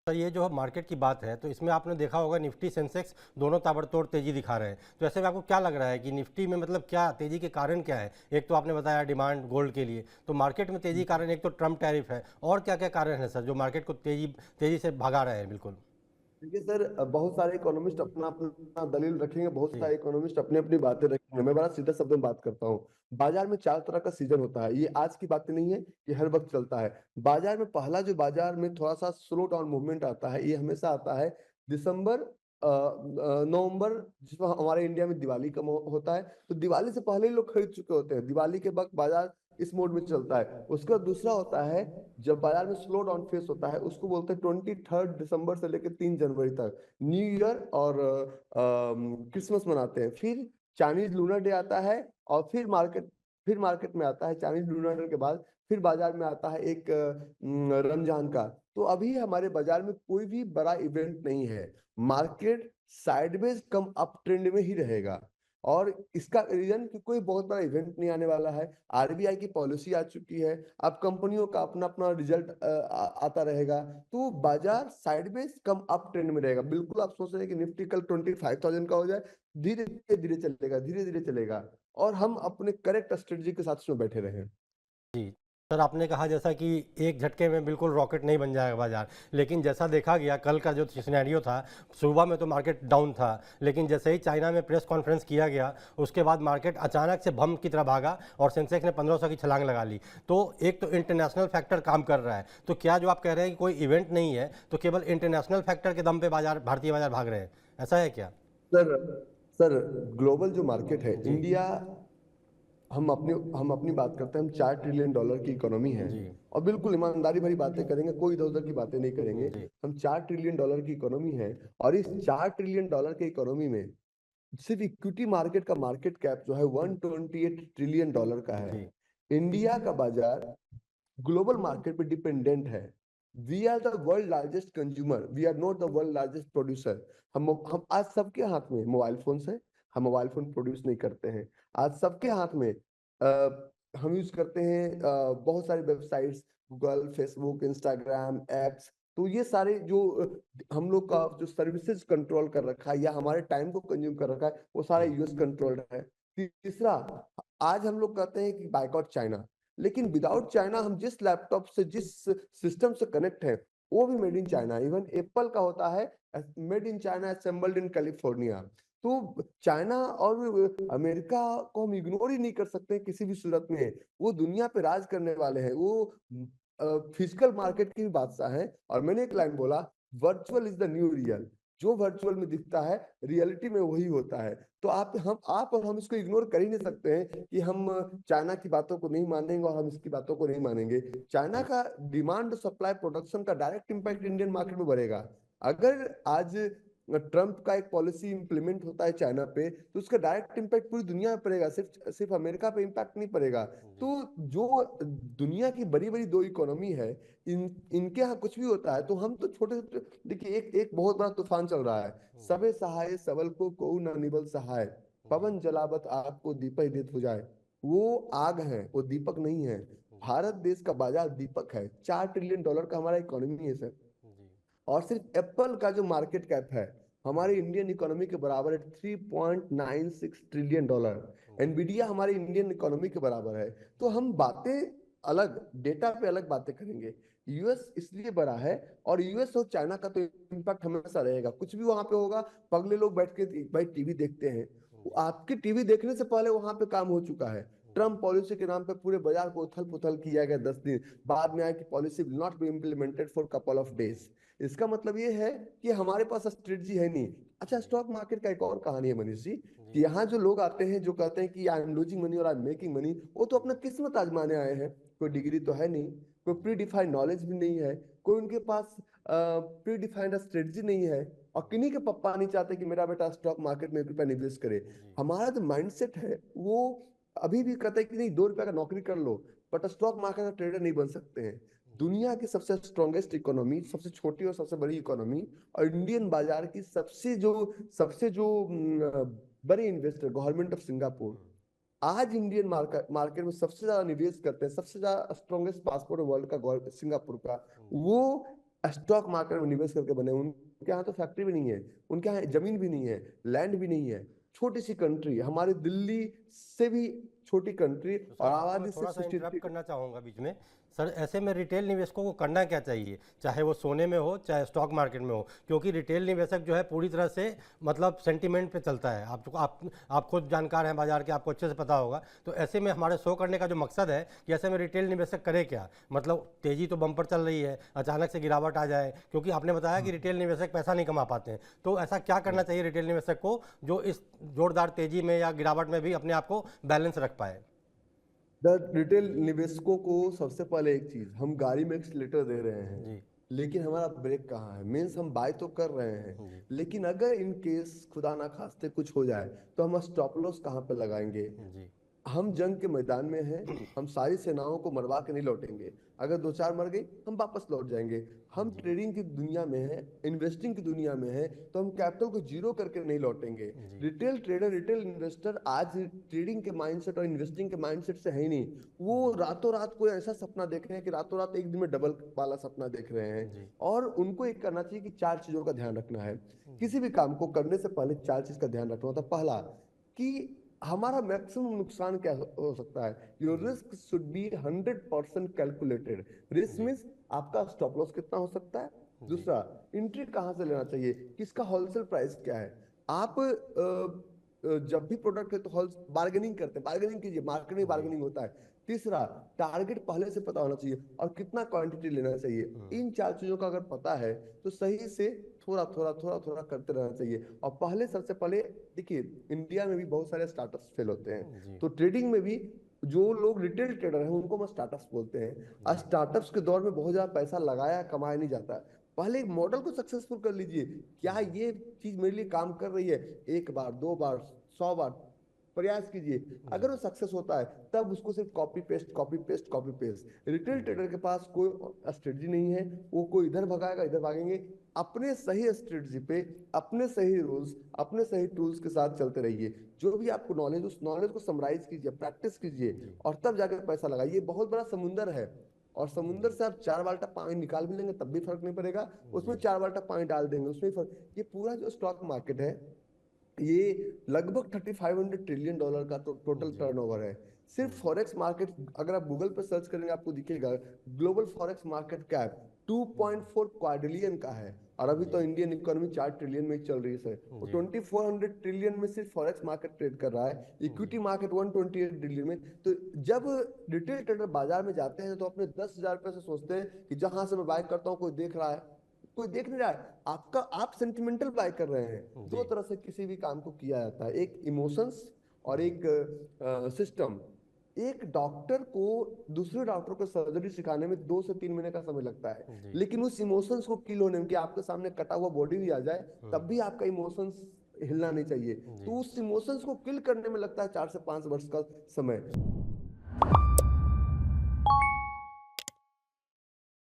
Sir ये जो market की बात है तो इसमें आपने देखा होगा निफ्टी सेंसेक्स दोनों ताबड़तोड़ तेजी दिखा रहे हैं। तो ऐसे में आपको क्या लग रहा है कि निफ्टी में मतलब क्या तेजी के कारण क्या है? एक तो आपने बताया डिमांड गोल्ड के लिए, तो मार्केट में तेजी कारण एक तो ट्रम्प टैरिफ है, और क्या क्या कारण है सर जो मार्केट को तेजी तेजी से भगा रहे हैं? बिल्कुल। देखिए सर, बहुत सारे इकोनॉमिस्ट अपना अपना दलील रखेंगे, बहुत जी। सारे इकोनॉमिस्ट अपनी अपनी बातें रखेंगे। मैं बड़ा सीधा शब्द में बात करता हूँ। बाजार में चार तरह का सीजन होता है, ये आज की बात नहीं है, ये हर वक्त चलता है। बाजार में पहला जो बाजार में थोड़ा सा स्लो डाउन मूवमेंट आता है, ये हमेशा आता है दिसंबर नवंबर, जिसमें हमारे इंडिया में दिवाली का होता है। तो दिवाली से पहले ही लोग खरीद चुके होते हैं, दिवाली के वक्त बाजार इस मोड में चलता है। उसके बाद दूसरा होता है जब बाजार में स्लो डाउन फेस होता है, उसको बोलते हैं 23 दिसंबर से लेकर 3 जनवरी तक न्यू ईयर और क्रिसमस मनाते हैं। फिर चाइनीज लूनर डे आता है, और फिर मार्केट में आता है चाइनीज लूनर डे के बाद फिर बाजार में आता है एक रमजान का। तो अभी हमारे बाजार में कोई भी बड़ा इवेंट नहीं है। Market sideways come up trend में ही रहेगा, और इसका रीजन कि कोई बहुत बड़ा इवेंट नहीं आने वाला है। आरबीआई की पॉलिसी आ चुकी है, अब कंपनियों का अपना अपना रिजल्ट आता रहेगा। तो बाजार साइडवेज कम अप ट्रेंड में रहेगा। बिल्कुल आप सोच रहे हैं कि निफ्टी कल 25,000 का हो जाए, धीरे धीरे चलेगा, धीरे धीरे चलेगा, और हम अपने करेक्ट स्ट्रेटजी के साथ उसमें बैठे रहे। जी। सर आपने कहा जैसा कि एक झटके में बिल्कुल रॉकेट नहीं बन जाएगा बाजार, लेकिन जैसा देखा गया कल का जो सिनेरियो था, सुबह में तो मार्केट डाउन था, लेकिन जैसे ही चाइना में प्रेस कॉन्फ्रेंस किया गया उसके बाद मार्केट अचानक से बम की तरह भागा और सेंसेक्स ने 1500 की छलांग लगा ली। तो एक तो इंटरनेशनल फैक्टर काम कर रहा है, तो क्या जो आप कह रहे हैं कि कोई इवेंट नहीं है तो केवल इंटरनेशनल फैक्टर के दम पे बाजार, भारतीय बाजार भाग रहे हैं, ऐसा है क्या? सर सर ग्लोबल जो मार्केट है, जी। इंडिया, हम अपनी बात करते हैं, हम $4 ट्रिलियन की इकोनॉमी है। जी। और बिल्कुल ईमानदारी भरी बातें करेंगे, कोई इधर उधर की बातें नहीं करेंगे। जी। हम $4 ट्रिलियन की इकोनॉमी है, और इस $4 ट्रिलियन के इकोनॉमी में सिर्फ इक्विटी मार्केट का मार्केट कैप जो है $128 ट्रिलियन का है। जी। इंडिया का बाजार ग्लोबल मार्केट पे डिपेंडेंट है। We are the world largest consumer, we are not the world largest producer. हम आज सबके हाथ में मोबाइल फोन है, हम मोबाइल फोन प्रोड्यूस नहीं करते हैं। आज सबके हाथ में हम यूज करते हैं बहुत सारी websites, Google, Facebook, Instagram, apps. तो ये सारे जो हम लोग का जो सर्विसेज कंट्रोल कर रखा है या हमारे टाइम को कंज्यूम कर रखा है, वो सारा यूएस कंट्रोल्ड है। तीसरा, आज हम लोग कहते हैं कि बाइकआउट चाइना, लेकिन विदाउट चाइना हम जिस लैपटॉप से, जिस सिस्टम से कनेक्ट है, वो भी made in China. Even Apple का होता है made in China, assembled in California. तो चाइना और अमेरिका को हम इग्नोर ही नहीं कर सकते किसी भी सूरत में। वो दुनिया पे राज करने वाले हैं, वो फिजिकल मार्केट के भी बादशाह हैं। और मैंने एक लाइन बोला, virtual is the nu real. जो वर्चुअल में दिखता है, रियलिटी में वही होता है। तो आप और हम इसको इग्नोर कर ही नहीं सकते हैं कि हम चाइना की बातों को नहीं मानेंगे और हम इसकी बातों को नहीं मानेंगे। चाइना का डिमांड, सप्लाई, प्रोडक्शन का डायरेक्ट इंपैक्ट इंडियन मार्केट में बढ़ेगा। अगर आज ट्रम्प का एक पॉलिसी इंप्लीमेंट होता है चाइना पे, तो उसका डायरेक्ट इंपैक्ट पूरी दुनिया में पड़ेगा, सिर्फ सिर्फ अमेरिका पे इंपैक्ट नहीं पड़ेगा। तो जो दुनिया की बड़ी बड़ी दो इकोनॉमी है, इनके यहाँ कुछ भी होता है तो हम तो छोटे छोटे। देखिए, एक एक बहुत बड़ा तूफान चल रहा है। सबे सहाय सबल को न निबल सहाय, पवन जलावत आग को दीपक देत हो जाए। वो आग है, वो दीपक नहीं है। भारत देश का बाजार दीपक है। $4 ट्रिलियन का हमारा इकोनॉमी है सर। और सिर्फ एप्पल का जो मार्केट कैप है हमारे इंडियन इकोनॉमी के बराबर है, $3.96 ट्रिलियन। एनवीडिया हमारे इंडियन इकोनॉमी के बराबर है। तो हम बातें अलग, डेटा पे अलग बातें करेंगे। यूएस इसलिए बड़ा है, और यूएस और चाइना का तो इम्पैक्ट हमेशा रहेगा। कुछ भी वहां पे होगा, पगले लोग बैठ के भाई टीवी देखते हैं, आपके टीवी देखने से पहले वहां पे काम हो चुका है। ट्रम्प पॉलिसी के नाम पे पूरे बाजार को उथल पुथल किया गया 10 दिन बाद में आया कि policy will not be implemented for couple of days. इसका मतलब ये है कि हमारे पास स्ट्रेटजी है नहीं। अच्छा, स्टॉक मार्केट का एक और कहानी है मनीष जी, कि यहाँ जो लोग आते हैं जो कहते हैं कि आई एम लूजिंग मनी और आई एम मेकिंग मनी, वो तो अपना किस्मत आजमाने आए हैं। कोई डिग्री तो है नहीं, कोई प्री डिफाइंड नॉलेज भी नहीं है, कोई उनके पास प्री डिफाइंड स्ट्रेटजी नहीं है। और किन्हीं के पप्पा नहीं चाहते कि मेरा बेटा स्टॉक मार्केट में ₹1 निवेश करे। हमारा जो माइंडसेट है वो अभी भी कहता है कि नहीं, ₹2 का नौकरी कर लो, बट स्टॉक मार्केट का ट्रेडर नहीं बन सकते हैं। दुनिया की सबसे स्ट्रॉन्गेस्ट इकोनॉमी, सबसे छोटी और सबसे बड़ी इकोनॉमी, और इंडियन बाजार की सबसे जो बड़े इन्वेस्टर, गवर्नमेंट ऑफ सिंगापुर, आज इंडियन मार्केट में सबसे ज्यादा निवेश करते हैं। सबसे ज्यादा स्ट्रॉन्गेस्ट पासपोर्ट वर्ल्ड का सिंगापुर का, वो स्टॉक मार्केट में निवेश करके बने, उनके यहाँ तो फैक्ट्री भी नहीं है, उनके यहाँ जमीन भी नहीं है, लैंड भी नहीं है, छोटी सी कंट्री, हमारी दिल्ली से भी छोटी कंट्री तो और सर आपको मैं आबादी थोड़ा सिर्फ सा 63। इंटरप्ट करना चाहूँगा बीच में। सर ऐसे में रिटेल निवेशकों को करना क्या चाहिए, चाहे वो सोने में हो चाहे स्टॉक मार्केट में हो, क्योंकि रिटेल निवेशक जो है पूरी तरह से मतलब सेंटीमेंट पे चलता है। आप खुद जानकार हैं बाजार के, आपको अच्छे से पता होगा। तो ऐसे में हमारे शो करने का जो मकसद है कि ऐसे में रिटेल निवेशक करे क्या, मतलब तेज़ी तो बम्पर चल रही है, अचानक से गिरावट आ जाए, क्योंकि आपने बताया कि रिटेल निवेशक पैसा नहीं कमा पाते हैं। तो ऐसा क्या करना चाहिए रिटेल निवेशक को जो इस जोरदार तेज़ी में या गिरावट में भी अपने आप को बैलेंस रख पाए? रिटेल निवेशकों को सबसे पहले एक चीज, हम गाड़ी में एक्सीलेटर दे रहे हैं जी लेकिन हमारा ब्रेक कहाँ है, मीन्स हम बाय तो कर रहे हैं जी लेकिन अगर इन केस खुदा ना खास्ते कुछ हो जाए तो हम स्टॉप लॉस कहाँ पे लगाएंगे। जी हम जंग के मैदान में हैं, हम सारी सेनाओं को मरवा के नहीं लौटेंगे, अगर दो चार मर गई हम वापस लौट जाएंगे। हम जी ट्रेडिंग की दुनिया में हैं, इन्वेस्टिंग की दुनिया में हैं, तो हम कैपिटल को जीरो करके नहीं लौटेंगे। जी रिटेल ट्रेडर, रिटेल इन्वेस्टर आज ट्रेडिंग के माइंडसेट और इन्वेस्टिंग के माइंडसेट से है ही नहीं। वो रातों रात कोई ऐसा सपना देख रहे हैं कि रातों रात एक दिन में डबल वाला सपना देख रहे हैं। जी और उनको एक करना चाहिए कि चार चीजों का ध्यान रखना है। किसी भी काम को करने से पहले चार चीज का ध्यान रखना होता है। पहला कि हमारा मैक्सिमम नुकसान क्या हो सकता है। योर जी risk should be 100% calculated. Risk जी मीन्स आपका स्टॉप लॉस कितना हो सकता है। जी दूसरा, एंट्री कहाँ से लेना चाहिए, किसका होलसेल प्राइस क्या है। आप जब भी प्रोडक्ट है तो होल बार्गेनिंग करते हैं, बार्गेनिंग कीजिए, मार्केट में जी बार्गेनिंग होता है। तीसरा, टारगेट पहले से पता होना चाहिए और कितना क्वांटिटी लेना चाहिए। इन चार चीजों का अगर पता है तो सही से थोड़ा थोड़ा थोड़ा थोड़ा करते रहना चाहिए। और पहले, सबसे पहले देखिए, इंडिया में भी बहुत सारे स्टार्टअप्स फेल होते हैं, जी तो ट्रेडिंग में भी जो लोग रिटेल ट्रेडर हैं उनको हम स्टार्टअप्स बोलते हैं। जी स्टार्टअप्स के दौर में बहुत ज्यादा पैसा लगाया कमाया नहीं जाता। पहले एक मॉडल को सक्सेसफुल कर लीजिए, क्या जी ये चीज मेरे लिए काम कर रही है। एक बार, दो बार, 100 बार प्रयास कीजिए। जी अगर वो सक्सेस होता है तब उसको सिर्फ copy paste copy paste copy paste. Retail जी ट्रेडर के पास कोई स्ट्रेटजी नहीं है, वो कोई इधर भगाएगा इधर भागेंगे। अपने सही स्ट्रेटजी पे, अपने सही रूल्स, अपने सही टूल्स के साथ चलते रहिए। जो भी आपको नॉलेज, उस नॉलेज को समराइज कीजिए, प्रैक्टिस कीजिए जी और तब जाकर पैसा लगाइए। बहुत बड़ा समुंदर है और समुंदर जी से आप 4 बाल्टा पानी निकाल भी लेंगे तब भी फर्क नहीं पड़ेगा, उसमें जी 4 बाल्टा पानी डाल देंगे उसमें फर्क। ये पूरा जो स्टॉक मार्केट है ये लगभग $3500 ट्रिलियन का टोटल जी टर्नओवर है। सिर्फ फॉरेक्स मार्केट, अगर आप गूगल पर सर्च करेंगे आपको दिखेगा global forex market cap 2.4 quadrillion का है। और अभी तो जी इंडियन इकोनॉमी 4 ट्रिलियन में ही चल रही है। वो जी 2400 ट्रिलियन में सिर्फ फॉरेक्स मार्केट ट्रेड कर रहा है, जी इक्विटी मार्केट 128 ट्रिलियन में। तो जब रिटेल ट्रेडर बाजार में जाते हैं तो अपने 10,000 रुपए से सोचते हैं कि जहां से मैं बाय करता हूँ कोई देख रहा है, कोई देख नहीं रहा है आपका, आप सेंटिमेंटल बाय कर रहे हैं। दो जी तरह से किसी भी काम को किया जाता है, एक इमोशंस और जी एक सिस्टम। एक डॉक्टर को दूसरे डॉक्टर को सर्जरी सिखाने में 2 से 3 महीने का समय लगता है, जी लेकिन उस इमोशंस को किल होने में, कि आपके सामने कटा हुआ बॉडी भी आ जाए तब भी आपका इमोशंस हिलना नहीं चाहिए, जी तो उस इमोशंस को किल करने में लगता है 4 से 5 वर्ष का समय।